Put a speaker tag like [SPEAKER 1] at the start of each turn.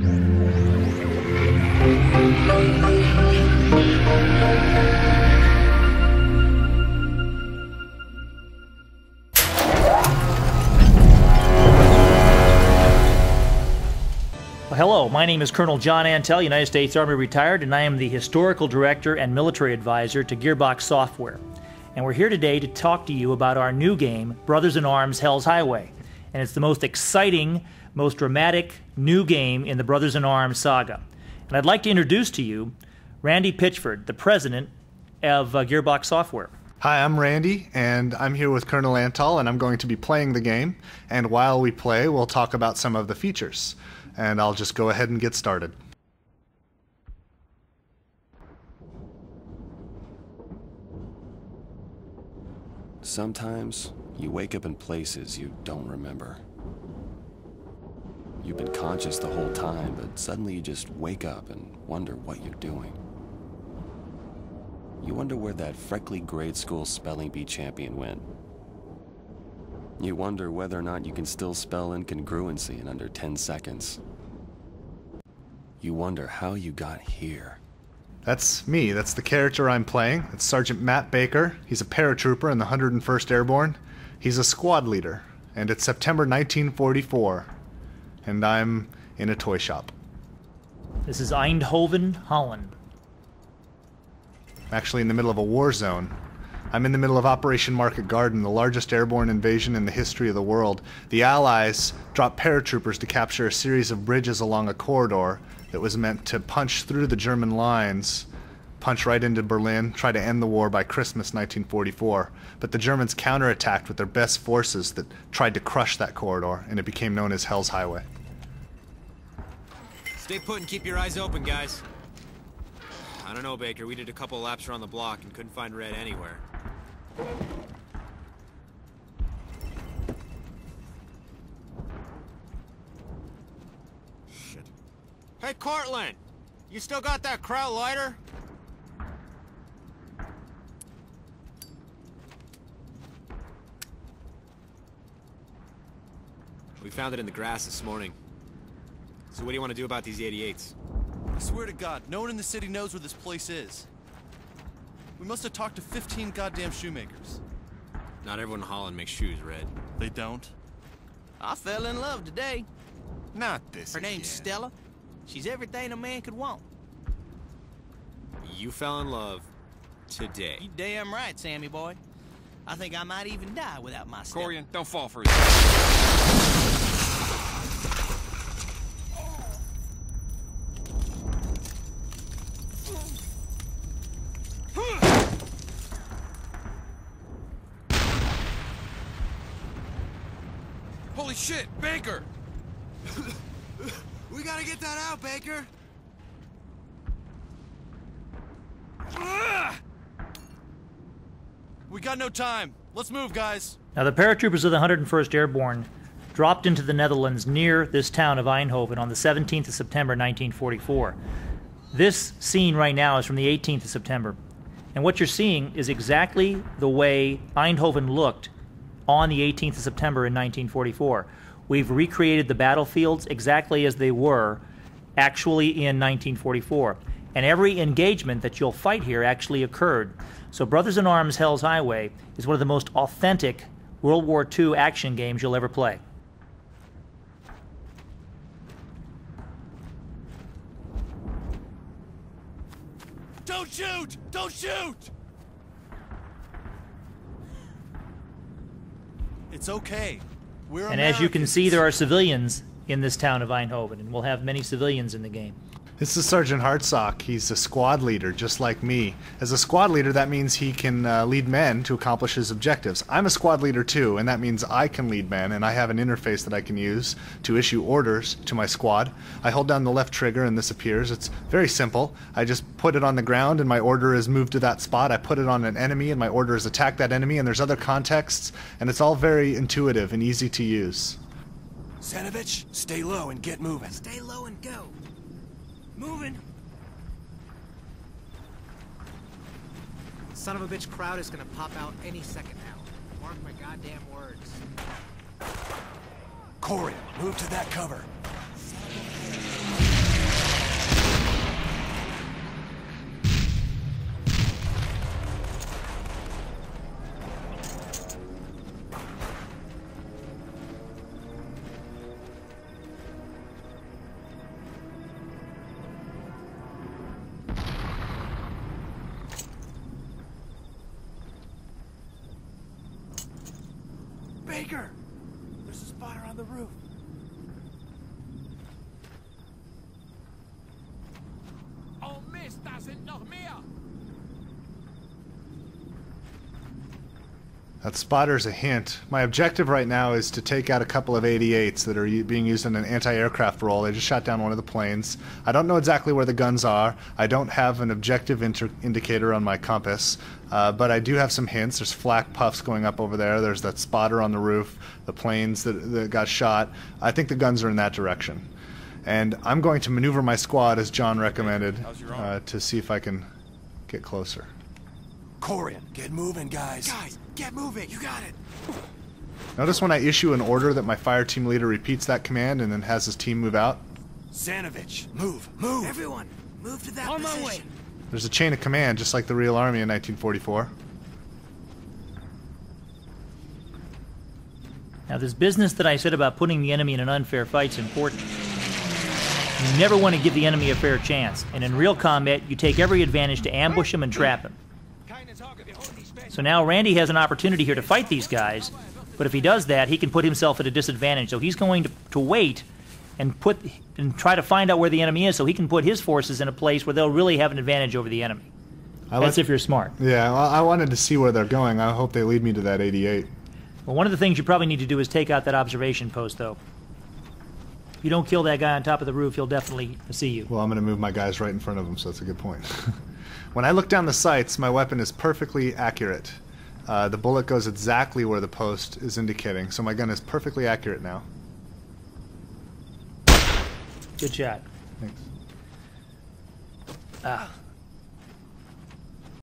[SPEAKER 1] Hello, my name is Colonel John Antel, United States Army retired, and I am the Historical Director and Military Advisor to Gearbox Software. And we're here today to talk to you about our new game, Brothers in Arms Hell's Highway. And it's the most exciting, most dramatic new game in the Brothers in Arms saga. And I'd like to introduce to you Randy Pitchford, the President of Gearbox Software.
[SPEAKER 2] Hi, I'm Randy, and I'm here with Colonel Antal, and I'm going to be playing the game. And while we play, we'll talk about some of the features. And I'll just go ahead and get started.
[SPEAKER 3] Sometimes you wake up in places you don't remember. You've been conscious the whole time, but suddenly you just wake up and wonder what you're doing. You wonder where that freckly grade school spelling bee champion went. You wonder whether or not you can still spell incongruency in under 10 seconds. You wonder how you got here.
[SPEAKER 2] That's me. That's the character I'm playing. It's Sergeant Matt Baker. He's a paratrooper in the 101st Airborne. He's a squad leader, and it's September 1944, and I'm in a toy shop.
[SPEAKER 1] This is Eindhoven, Holland.
[SPEAKER 2] I'm actually in the middle of a war zone. I'm in the middle of Operation Market Garden, the largest airborne invasion in the history of the world. The Allies dropped paratroopers to capture a series of bridges along a corridor that was meant to punch through the German lines, punch right into Berlin, try to end the war by Christmas 1944. But the Germans counterattacked with their best forces that tried to crush that corridor, and it became known as Hell's Highway.
[SPEAKER 4] Stay put and keep your eyes open, guys. I don't know, Baker. We did a couple laps around the block and couldn't find Red anywhere. Shit. Hey, Cortland! You still got that Kraut lighter? We found it in the grass this morning. So what do you want to do about these 88s?
[SPEAKER 5] I swear to God, no one in the city knows where this place is. We must have talked to 15 goddamn shoemakers.
[SPEAKER 4] Not everyone in Holland makes shoes, Red.
[SPEAKER 5] They don't?
[SPEAKER 6] I fell in love today.
[SPEAKER 5] Not this
[SPEAKER 6] Her name's
[SPEAKER 5] again.
[SPEAKER 6] Stella. She's everything a man could want.
[SPEAKER 4] You fell in love today.
[SPEAKER 6] You damn right, Sammy boy. I think I might even die without my Stella.
[SPEAKER 5] Corian, don't fall for it. Holy shit, Baker!
[SPEAKER 4] We gotta get that out, Baker!
[SPEAKER 5] We got no time. Let's move, guys.
[SPEAKER 1] Now, the paratroopers of the 101st Airborne dropped into the Netherlands near this town of Eindhoven on the 17th of September 1944. This scene right now is from the 18th of September. And what you're seeing is exactly the way Eindhoven looked on the 18th of September in 1944. We've recreated the battlefields exactly as they were actually in 1944. And every engagement that you'll fight here actually occurred. So Brothers in Arms Hell's Highway is one of the most authentic World War II action games you'll ever play.
[SPEAKER 5] Don't shoot! Don't shoot! It's okay. We're
[SPEAKER 1] And as you can
[SPEAKER 5] Americans.
[SPEAKER 1] see, there are civilians in this town of Eindhoven, and we'll have many civilians in the game.
[SPEAKER 2] This is Sergeant Hartsock. He's a squad leader, just like me. As a squad leader, that means he can lead men to accomplish his objectives. I'm a squad leader too, and that means I can lead men, and I have an interface that I can use to issue orders to my squad. I hold down the left trigger and this appears. It's very simple. I just put it on the ground and my order is move to that spot. I put it on an enemy and my order is attack that enemy, and there's other contexts, and it's all very intuitive and easy to use.
[SPEAKER 5] Sanovich, stay low and get moving.
[SPEAKER 6] Stay low and go. Moving.
[SPEAKER 7] Son of a bitch crowd is gonna pop out any second now. Mark my goddamn words.
[SPEAKER 5] Corian, move to that cover. There's a spotter on the roof.
[SPEAKER 8] Oh Mist, da sind noch mehr!
[SPEAKER 2] That spotter's a hint. My objective right now is to take out a couple of 88s that are being used in an anti-aircraft role. They just shot down one of the planes. I don't know exactly where the guns are. I don't have an objective indicator on my compass, but I do have some hints. There's flak puffs going up over there. There's that spotter on the roof, the planes that got shot. I think the guns are in that direction. And I'm going to maneuver my squad, as John recommended, to see if I can get closer.
[SPEAKER 5] Corian, get moving, guys.
[SPEAKER 7] Guys, get moving. You got it.
[SPEAKER 2] Notice when I issue an order that my fire team leader repeats that command and then has his team move out?
[SPEAKER 5] Sanovich, move, move.
[SPEAKER 7] Everyone, move to that
[SPEAKER 6] On my
[SPEAKER 7] position.
[SPEAKER 6] way.
[SPEAKER 2] There's a chain of command, just like the real army in 1944.
[SPEAKER 1] Now, this business that I said about putting the enemy in an unfair fight is important. You never want to give the enemy a fair chance, and in real combat, you take every advantage to ambush him and trap him. So now Randy has an opportunity here to fight these guys, but if he does that, he can put himself at a disadvantage. So he's going to wait and try to find out where the enemy is, so he can put his forces in a place where they'll really have an advantage over the enemy. That's if you're smart.
[SPEAKER 2] Yeah, well, I wanted to see where they're going. I hope they lead me to that 88.
[SPEAKER 1] Well, one of the things you probably need to do is take out that observation post, though. If you don't kill that guy on top of the roof, he'll definitely see you.
[SPEAKER 2] Well, I'm going to move my guys right in front of him, so that's a good point. When I look down the sights, my weapon is perfectly accurate. The bullet goes exactly where the post is indicating, so my gun is perfectly accurate now.
[SPEAKER 1] Good shot.
[SPEAKER 2] Thanks.
[SPEAKER 1] Ah.